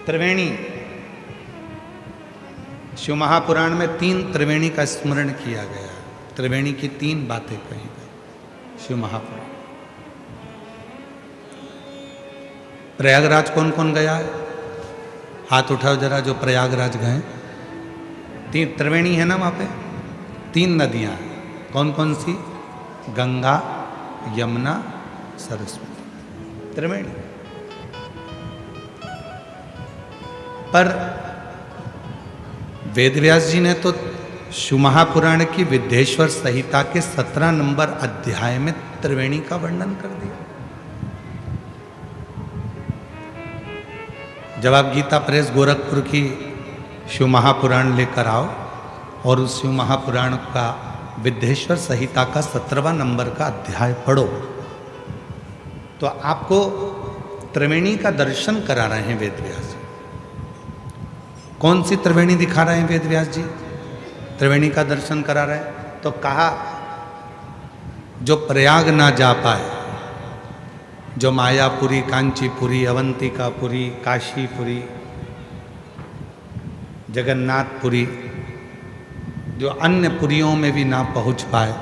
त्रिवेणी, शिव महापुराण में 3 त्रिवेणी का स्मरण किया गया। त्रिवेणी की 3 बातें कही गई शिव महापुराण। प्रयागराज कौन कौन गया है? हाथ उठाओ जरा जो प्रयागराज गए। 3 त्रिवेणी है ना वहाँ पे, 3 नदियाँ कौन कौन सी? गंगा, यमुना, सरस्वती, त्रिवेणी। पर वेदव्यास जी ने तो शिव महापुराण की विद्येश्वर संहिता के 17 नंबर अध्याय में त्रिवेणी का वर्णन कर दिया। जब आप गीता प्रेस गोरखपुर की शिव महापुराण लेकर आओ और उस शिव महापुराण का विद्येश्वर संहिता का 17वां नंबर का अध्याय पढ़ो तो आपको त्रिवेणी का दर्शन करा रहे हैं वेदव्यास जी। कौन सी त्रिवेणी दिखा रहे हैं वेदव्यास जी? त्रिवेणी का दर्शन करा रहे हैं। तो कहा जो प्रयाग ना जा पाए, जो मायापुरी, कांचीपुरी, अवंतिकापुरी, काशीपुरी, जगन्नाथपुरी, जो अन्य पुरियों में भी ना पहुंच पाए,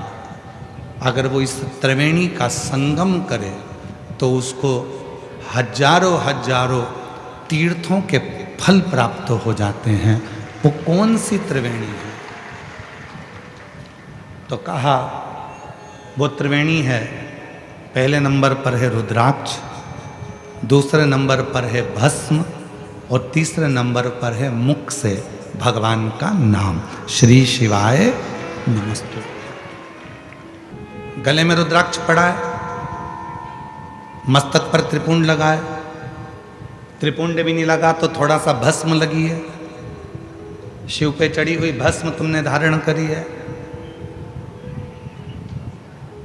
अगर वो इस त्रिवेणी का संगम करे तो उसको हजारों हजारों तीर्थों के फल प्राप्त हो जाते हैं। वो कौन सी त्रिवेणी है? तो कहा वो त्रिवेणी है, पहले नंबर पर है रुद्राक्ष, दूसरे नंबर पर है भस्म और तीसरे नंबर पर है मुख से भगवान का नाम, श्री शिवाय नमस्तु। गले में रुद्राक्ष पड़ा है, मस्तक पर त्रिपुंड लगा है, त्रिपुंड भी नहीं लगा तो थोड़ा सा भस्म लगी है, शिव पे चढ़ी हुई भस्म तुमने धारण करी है,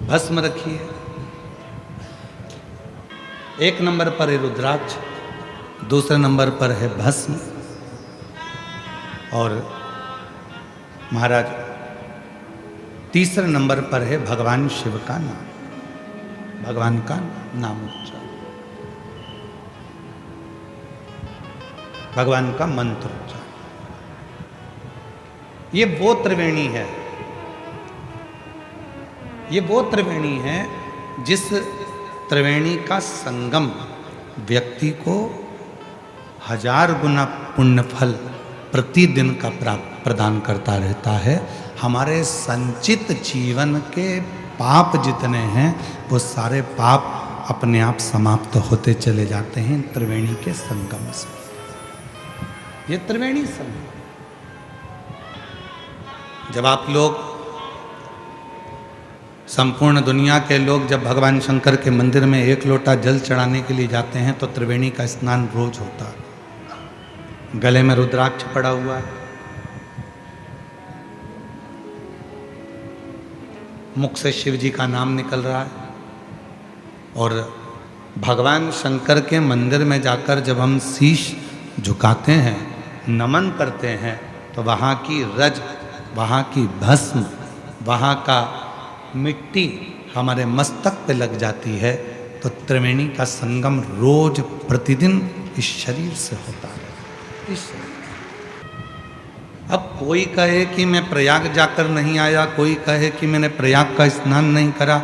भस्म रखी है। एक नंबर पर है रुद्राक्ष, दूसरे नंबर पर है भस्म और महाराज तीसरे नंबर पर है भगवान शिव का नाम, भगवान का नाम उच्चारण, भगवान का मंत्र उच्चारण। ये वो त्रिवेणी है, ये वो त्रिवेणी है जिस त्रिवेणी का संगम व्यक्ति को 1000 गुना पुण्य फल प्रतिदिन का प्रदान करता रहता है। हमारे संचित जीवन के पाप जितने हैं वो सारे पाप अपने आप समाप्त होते चले जाते हैं त्रिवेणी के संगम से। ये त्रिवेणी संगम, जब आप लोग, संपूर्ण दुनिया के लोग जब भगवान शंकर के मंदिर में 1 लोटा जल चढ़ाने के लिए जाते हैं तो त्रिवेणी का स्नान रोज होता है। गले में रुद्राक्ष पड़ा हुआ है, मुख से शिव जी का नाम निकल रहा है और भगवान शंकर के मंदिर में जाकर जब हम शीश झुकाते हैं, नमन करते हैं तो वहाँ की रज, वहाँ की भस्म, वहाँ का मिट्टी हमारे मस्तक पे लग जाती है। तो त्रिवेणी का संगम रोज प्रतिदिन इस शरीर से होता है। अब कोई कहे कि मैं प्रयाग जाकर नहीं आया, कोई कहे कि मैंने प्रयाग का स्नान नहीं करा,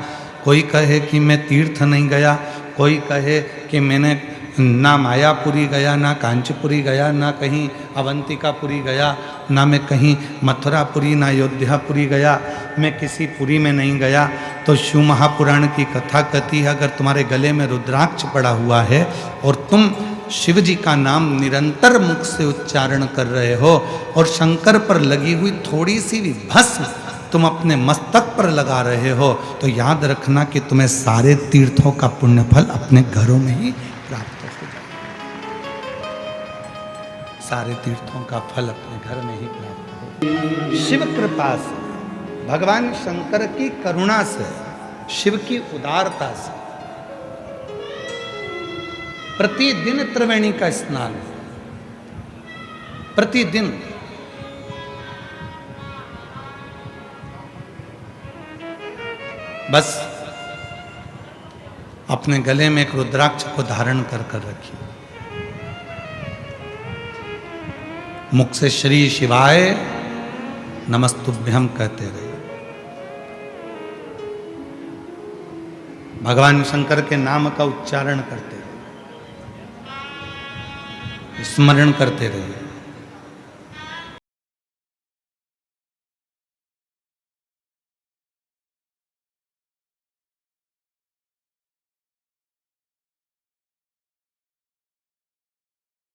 कोई कहे कि मैं तीर्थ नहीं गया, कोई कहे कि मैंने ना मायापुरी गया, ना कांचीपुरी गया, ना कहीं अवंतिकापुरी गया, ना मैं कहीं मथुरापुरी, ना अयोध्यापुरी गया, मैं किसी पुरी में नहीं गया। तो शिव महापुराण की कथा कहती है अगर तुम्हारे गले में रुद्राक्ष पड़ा हुआ है और तुम शिव जी का नाम निरंतर मुख से उच्चारण कर रहे हो और शंकर पर लगी हुई थोड़ी सी भी भस्म तुम अपने मस्तक पर लगा रहे हो, तो याद रखना कि तुम्हें सारे तीर्थों का पुण्य फल अपने घरों में ही प्राप्त हो जाएगा। सारे तीर्थों का फल अपने घर में ही प्राप्त हो। शिव कृपा से, भगवान शंकर की करुणा से, शिव की उदारता से प्रतिदिन त्रिवेणी का स्नान, प्रतिदिन। बस अपने गले में एक रुद्राक्ष को धारण कर कर रखिए। मुख से श्री शिवाय नमस्तुभ्यम कहते रहिए। भगवान शंकर के नाम का उच्चारण करते रहिए, स्मरण करते रहिए।